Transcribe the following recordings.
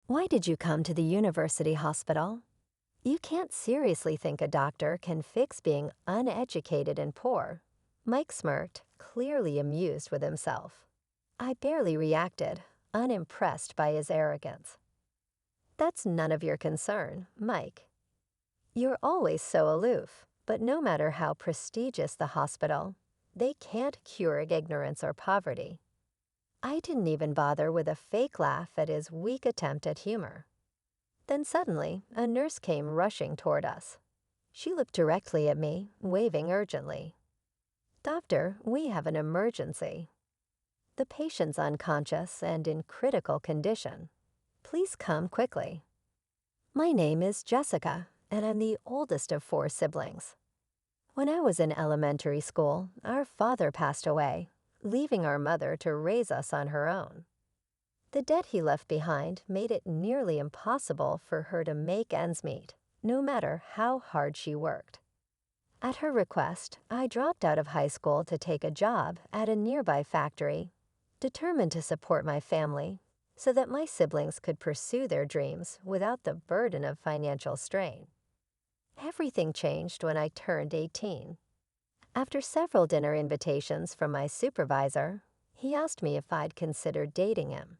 Why did you come to the university hospital? You can't seriously think a doctor can fix being uneducated and poor. Mike smirked, clearly amused with himself. I barely reacted, unimpressed by his arrogance. That's none of your concern, Mike. You're always so aloof, but no matter how prestigious the hospital, they can't cure ignorance or poverty. I didn't even bother with a fake laugh at his weak attempt at humor. Then suddenly, a nurse came rushing toward us. She looked directly at me, waving urgently. "Doctor, we have an emergency. The patient's unconscious and in critical condition. Please come quickly." My name is Jessica, and I'm the oldest of 4 siblings. When I was in elementary school, our father passed away, leaving our mother to raise us on her own. The debt he left behind made it nearly impossible for her to make ends meet, no matter how hard she worked. At her request, I dropped out of high school to take a job at a nearby factory, determined to support my family so that my siblings could pursue their dreams without the burden of financial strain. Everything changed when I turned 18. After several dinner invitations from my supervisor, he asked me if I'd consider dating him.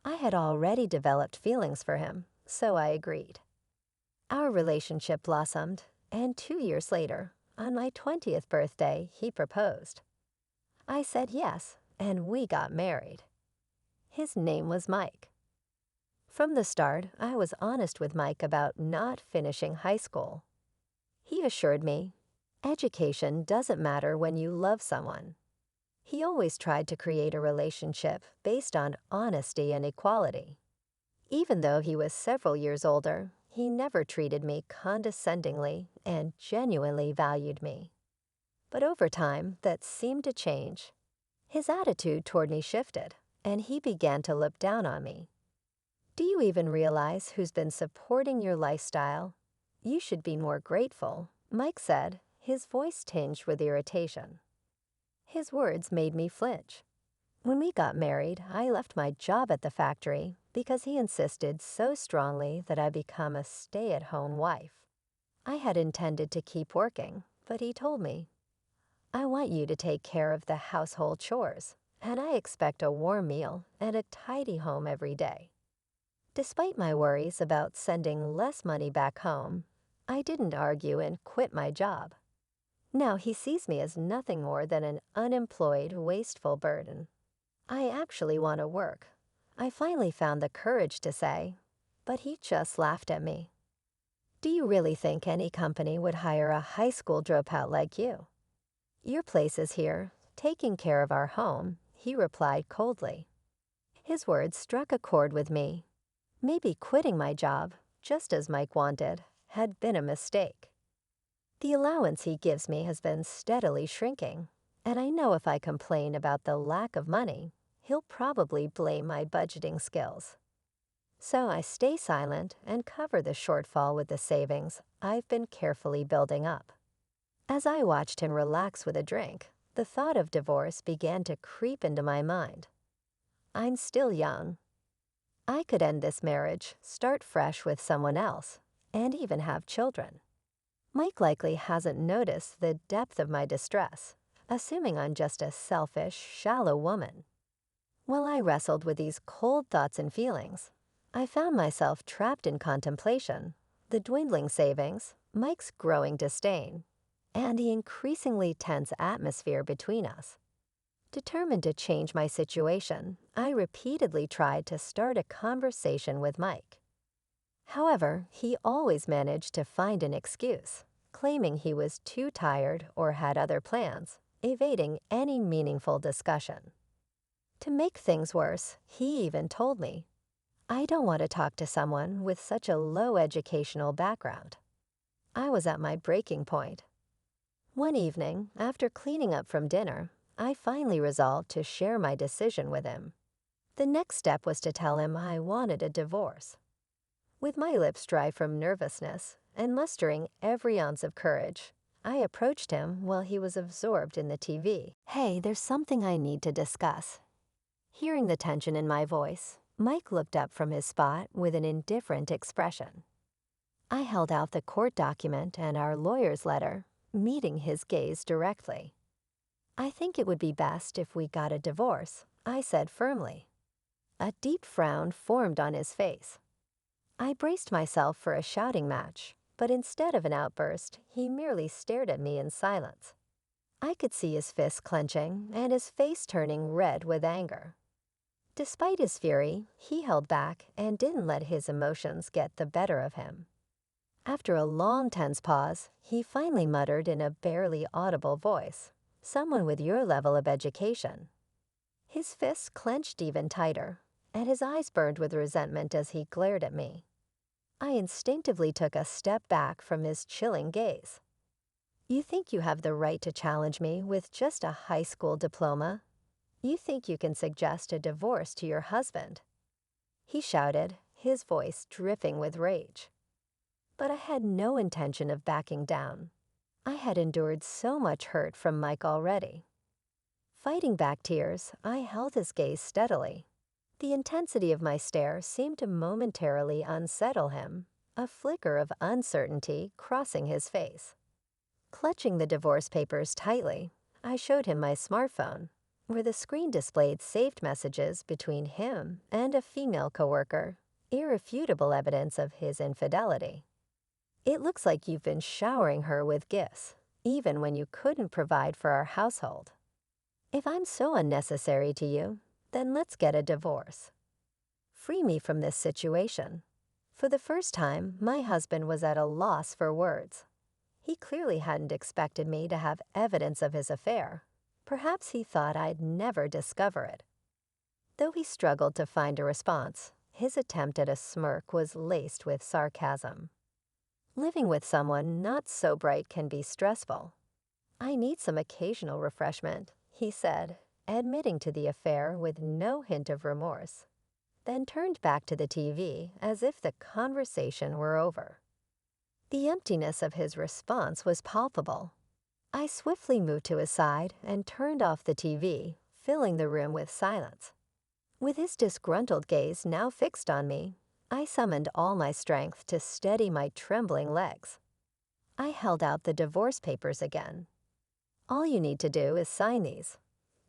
I had already developed feelings for him, so I agreed. Our relationship blossomed, and 2 years later, on my 20th birthday, he proposed. I said yes, and we got married. His name was Mike. From the start, I was honest with Mike about not finishing high school. He assured me, education doesn't matter when you love someone. He always tried to create a relationship based on honesty and equality. Even though he was several years older, he never treated me condescendingly and genuinely valued me. But over time, that seemed to change. His attitude toward me shifted, and he began to look down on me. "Do you even realize who's been supporting your lifestyle? You should be more grateful," Mike said, his voice tinged with irritation. His words made me flinch. When we got married, I left my job at the factory because he insisted so strongly that I become a stay-at-home wife. I had intended to keep working, but he told me, "I want you to take care of the household chores, and I expect a warm meal and a tidy home every day." Despite my worries about sending less money back home, I didn't argue and quit my job. Now he sees me as nothing more than an unemployed, wasteful burden. I actually want to work. I finally found the courage to say, but he just laughed at me. "Do you really think any company would hire a high school dropout like you? Your place is here, taking care of our home," he replied coldly. His words struck a chord with me. Maybe quitting my job, just as Mike wanted, had been a mistake. The allowance he gives me has been steadily shrinking, and I know if I complain about the lack of money, he'll probably blame my budgeting skills. So I stay silent and cover the shortfall with the savings I've been carefully building up. As I watched him relax with a drink, the thought of divorce began to creep into my mind. I'm still young. I could end this marriage, start fresh with someone else, and even have children. Mike likely hasn't noticed the depth of my distress, assuming I'm just a selfish, shallow woman. While I wrestled with these cold thoughts and feelings, I found myself trapped in contemplation, the dwindling savings, Mike's growing disdain, and the increasingly tense atmosphere between us. Determined to change my situation, I repeatedly tried to start a conversation with Mike. However, he always managed to find an excuse, claiming he was too tired or had other plans, evading any meaningful discussion. To make things worse, he even told me, "I don't want to talk to someone with such a low educational background." I was at my breaking point. One evening, after cleaning up from dinner, I finally resolved to share my decision with him. The next step was to tell him I wanted a divorce. With my lips dry from nervousness and mustering every ounce of courage, I approached him while he was absorbed in the TV. "Hey, there's something I need to discuss." Hearing the tension in my voice, Mike looked up from his spot with an indifferent expression. I held out the court document and our lawyer's letter, meeting his gaze directly. "I think it would be best if we got a divorce," I said firmly. A deep frown formed on his face. I braced myself for a shouting match, but instead of an outburst, he merely stared at me in silence. I could see his fists clenching and his face turning red with anger. Despite his fury, he held back and didn't let his emotions get the better of him. After a long, tense pause, he finally muttered in a barely audible voice, "Someone with your level of education." His fists clenched even tighter, and his eyes burned with resentment as he glared at me. I instinctively took a step back from his chilling gaze. "You think you have the right to challenge me with just a high school diploma? You think you can suggest a divorce to your husband?" He shouted, his voice dripping with rage. But I had no intention of backing down. I had endured so much hurt from Mike already. Fighting back tears, I held his gaze steadily. The intensity of my stare seemed to momentarily unsettle him, a flicker of uncertainty crossing his face. Clutching the divorce papers tightly, I showed him my smartphone, where the screen displayed saved messages between him and a female coworker, irrefutable evidence of his infidelity. "It looks like you've been showering her with gifts, even when you couldn't provide for our household. If I'm so unnecessary to you, then let's get a divorce. Free me from this situation." For the first time, my husband was at a loss for words. He clearly hadn't expected me to have evidence of his affair. Perhaps he thought I'd never discover it. Though he struggled to find a response, his attempt at a smirk was laced with sarcasm. "Living with someone not so bright can be stressful. I need some occasional refreshment," he said, admitting to the affair with no hint of remorse, then turned back to the TV as if the conversation were over. The emptiness of his response was palpable. I swiftly moved to his side and turned off the TV, filling the room with silence. With his disgruntled gaze now fixed on me, I summoned all my strength to steady my trembling legs. I held out the divorce papers again. "All you need to do is sign these.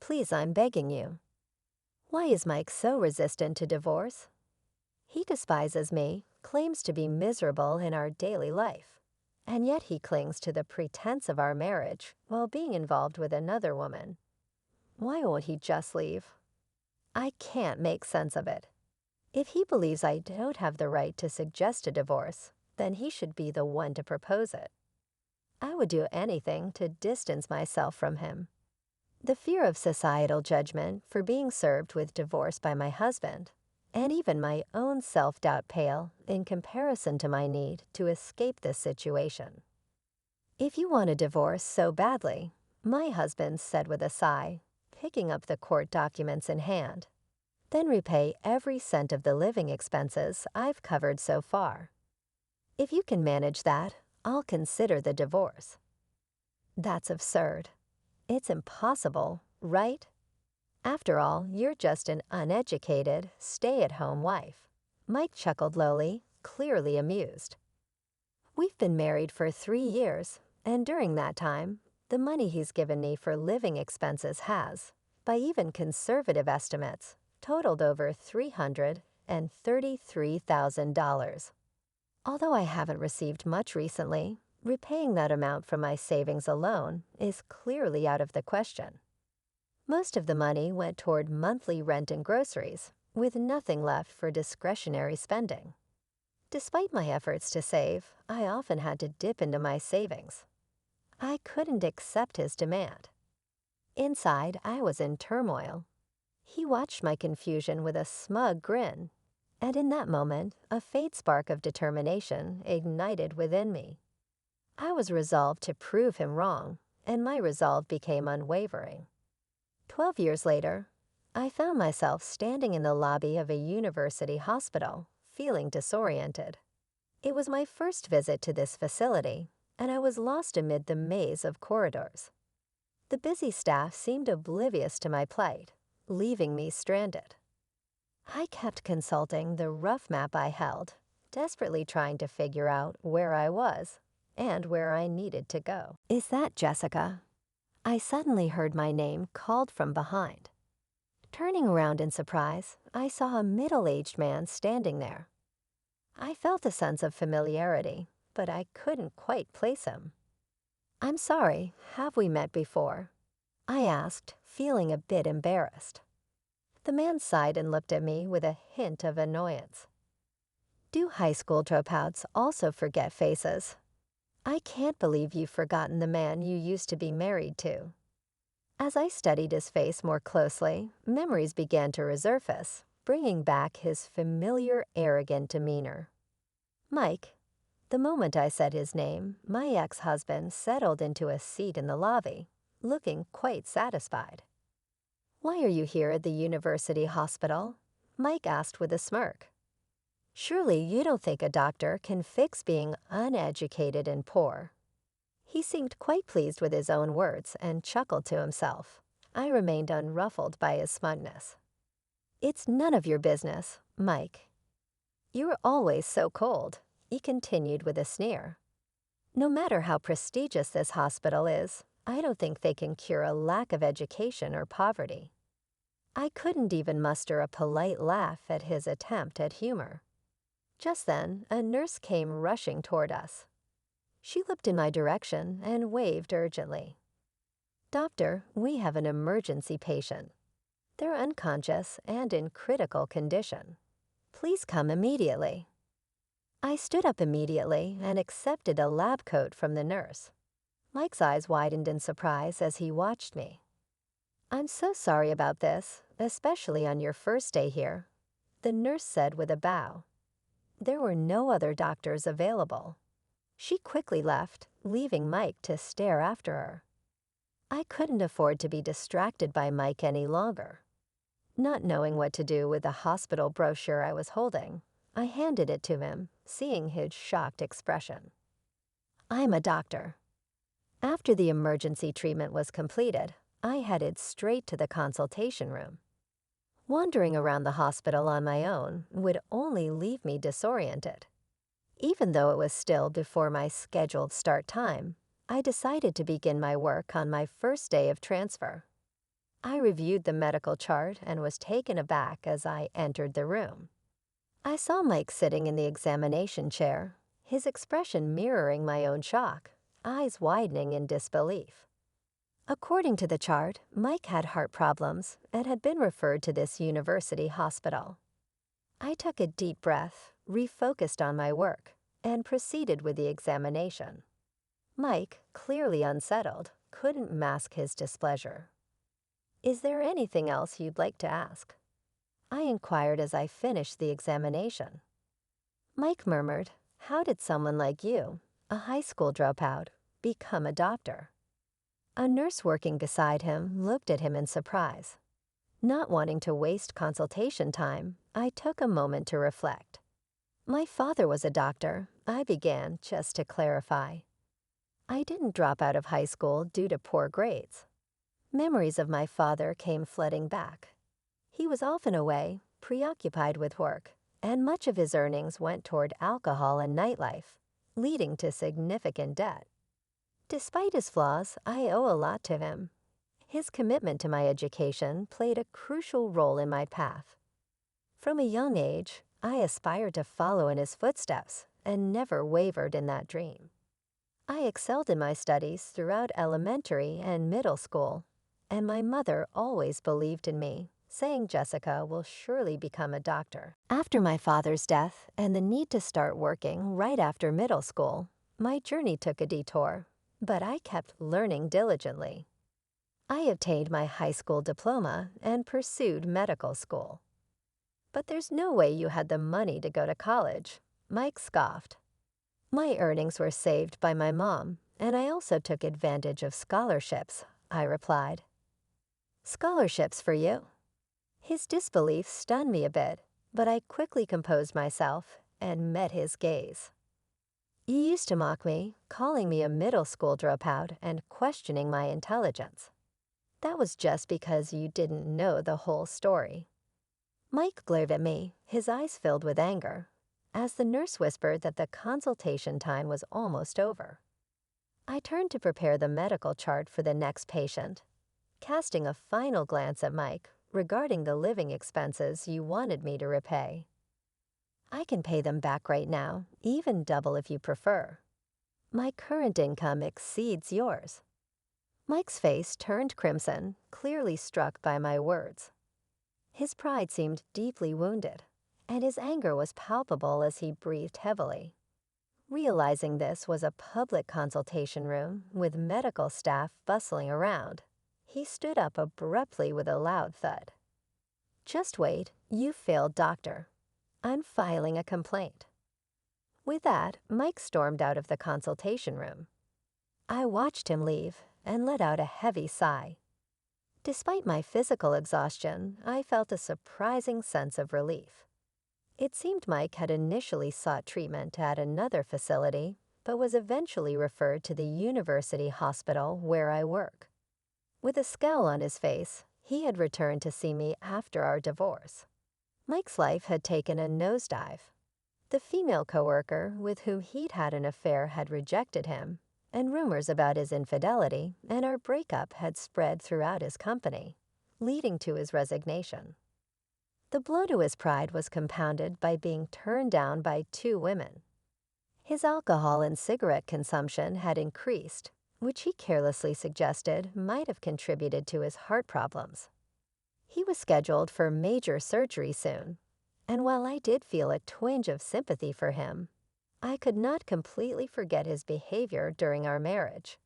Please, I'm begging you." Why is Mike so resistant to divorce? He despises me, claims to be miserable in our daily life, and yet he clings to the pretense of our marriage while being involved with another woman. Why won't he just leave? I can't make sense of it. If he believes I don't have the right to suggest a divorce, then he should be the one to propose it. I would do anything to distance myself from him. The fear of societal judgment for being served with divorce by my husband, and even my own self-doubt pale in comparison to my need to escape this situation. "If you want a divorce so badly," my husband said with a sigh, picking up the court documents in hand, "then repay every cent of the living expenses I've covered so far. If you can manage that, I'll consider the divorce." That's absurd. It's impossible, right? After all, you're just an uneducated, stay-at-home wife. Mike chuckled lowly, clearly amused. We've been married for 3 years, and during that time, the money he's given me for living expenses has, by even conservative estimates, totaled over $333,000. Although I haven't received much recently, repaying that amount from my savings alone is clearly out of the question. Most of the money went toward monthly rent and groceries, with nothing left for discretionary spending. Despite my efforts to save, I often had to dip into my savings. I couldn't accept his demand. Inside, I was in turmoil. He watched my confusion with a smug grin, and in that moment, a faint spark of determination ignited within me. I was resolved to prove him wrong, and my resolve became unwavering. 12 years later, I found myself standing in the lobby of a university hospital, feeling disoriented. It was my first visit to this facility, and I was lost amid the maze of corridors. The busy staff seemed oblivious to my plight, leaving me stranded. I kept consulting the rough map I held, desperately trying to figure out where I was and where I needed to go. "Is that Jessica?" I suddenly heard my name called from behind. Turning around in surprise, I saw a middle-aged man standing there. I felt a sense of familiarity, but I couldn't quite place him. "I'm sorry, have we met before?" I asked, feeling a bit embarrassed. The man sighed and looked at me with a hint of annoyance. "Do high school dropouts also forget faces? I can't believe you've forgotten the man you used to be married to." As I studied his face more closely, memories began to resurface, bringing back his familiar, arrogant demeanor. Mike. The moment I said his name, my ex-husband settled into a seat in the lobby, looking quite satisfied. "Why are you here at the university hospital?" Mike asked with a smirk. "Surely you don't think a doctor can fix being uneducated and poor." He seemed quite pleased with his own words and chuckled to himself. I remained unruffled by his smugness. "It's none of your business, Mike." "You're always so cold," he continued with a sneer. "No matter how prestigious this hospital is, I don't think they can cure a lack of education or poverty." I couldn't even muster a polite laugh at his attempt at humor. Just then, a nurse came rushing toward us. She looked in my direction and waved urgently. "Doctor, we have an emergency patient. They're unconscious and in critical condition. Please come immediately." I stood up immediately and accepted a lab coat from the nurse. Mike's eyes widened in surprise as he watched me. "I'm so sorry about this, especially on your first day here," the nurse said with a bow. There were no other doctors available. She quickly left, leaving Mike to stare after her. I couldn't afford to be distracted by Mike any longer. Not knowing what to do with the hospital brochure I was holding, I handed it to him, seeing his shocked expression. "I'm a doctor." After the emergency treatment was completed, I headed straight to the consultation room. Wandering around the hospital on my own would only leave me disoriented. Even though it was still before my scheduled start time, I decided to begin my work on my first day of transfer. I reviewed the medical chart and was taken aback as I entered the room. I saw Mike sitting in the examination chair, his expression mirroring my own shock, eyes widening in disbelief. According to the chart, Mike had heart problems and had been referred to this university hospital. I took a deep breath, refocused on my work, and proceeded with the examination. Mike, clearly unsettled, couldn't mask his displeasure. "Is there anything else you'd like to ask?" I inquired as I finished the examination. Mike murmured, "How did someone like you, a high school dropout, become a doctor?" A nurse working beside him looked at him in surprise. Not wanting to waste consultation time, I took a moment to reflect. "My father was a doctor," I began, just to clarify. "I didn't drop out of high school due to poor grades." Memories of my father came flooding back. He was often away, preoccupied with work, and much of his earnings went toward alcohol and nightlife, leading to significant debt. Despite his flaws, I owe a lot to him. His commitment to my education played a crucial role in my path. From a young age, I aspired to follow in his footsteps and never wavered in that dream. I excelled in my studies throughout elementary and middle school, and my mother always believed in me, saying Jessica will surely become a doctor. After my father's death and the need to start working right after middle school, my journey took a detour, but I kept learning diligently. I obtained my high school diploma and pursued medical school. "But there's no way you had the money to go to college," Mike scoffed. "My earnings were saved by my mom, and I also took advantage of scholarships," I replied. "Scholarships for you?" His disbelief stunned me a bit, but I quickly composed myself and met his gaze. "You used to mock me, calling me a middle school dropout and questioning my intelligence. That was just because you didn't know the whole story. Mike glared at me, his eyes filled with anger, as the nurse whispered that the consultation time was almost over. I turned to prepare the medical chart for the next patient, casting a final glance at Mike regarding the living expenses you wanted me to repay. I can pay them back right now, even double if you prefer. My current income exceeds yours. Mike's face turned crimson, clearly struck by my words. His pride seemed deeply wounded, and his anger was palpable as he breathed heavily. Realizing this was a public consultation room with medical staff bustling around, he stood up abruptly with a loud thud. "Just wait, you failed doctor. I'm filing a complaint." With that, Mike stormed out of the consultation room. I watched him leave and let out a heavy sigh. Despite my physical exhaustion, I felt a surprising sense of relief. It seemed Mike had initially sought treatment at another facility, but was eventually referred to the university hospital where I work. With a scowl on his face, he had returned to see me after our divorce. Mike's life had taken a nosedive. The female coworker with whom he'd had an affair had rejected him, and rumors about his infidelity and our breakup had spread throughout his company, leading to his resignation. The blow to his pride was compounded by being turned down by 2 women. His alcohol and cigarette consumption had increased, which he carelessly suggested might have contributed to his heart problems. He was scheduled for major surgery soon, and while I did feel a twinge of sympathy for him, I could not completely forget his behavior during our marriage.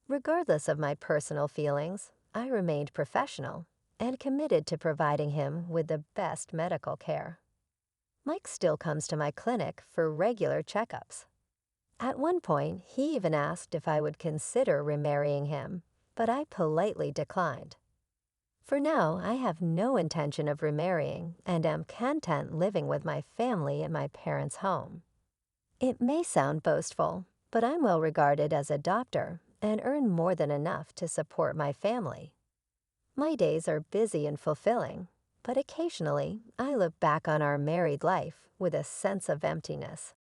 Regardless of my personal feelings, I remained professional and committed to providing him with the best medical care. Mike still comes to my clinic for regular checkups. At one point, he even asked if I would consider remarrying him, but I politely declined. For now, I have no intention of remarrying and am content living with my family in my parents' home. It may sound boastful, but I'm well regarded as a doctor and earn more than enough to support my family. My days are busy and fulfilling, but occasionally I look back on our married life with a sense of emptiness.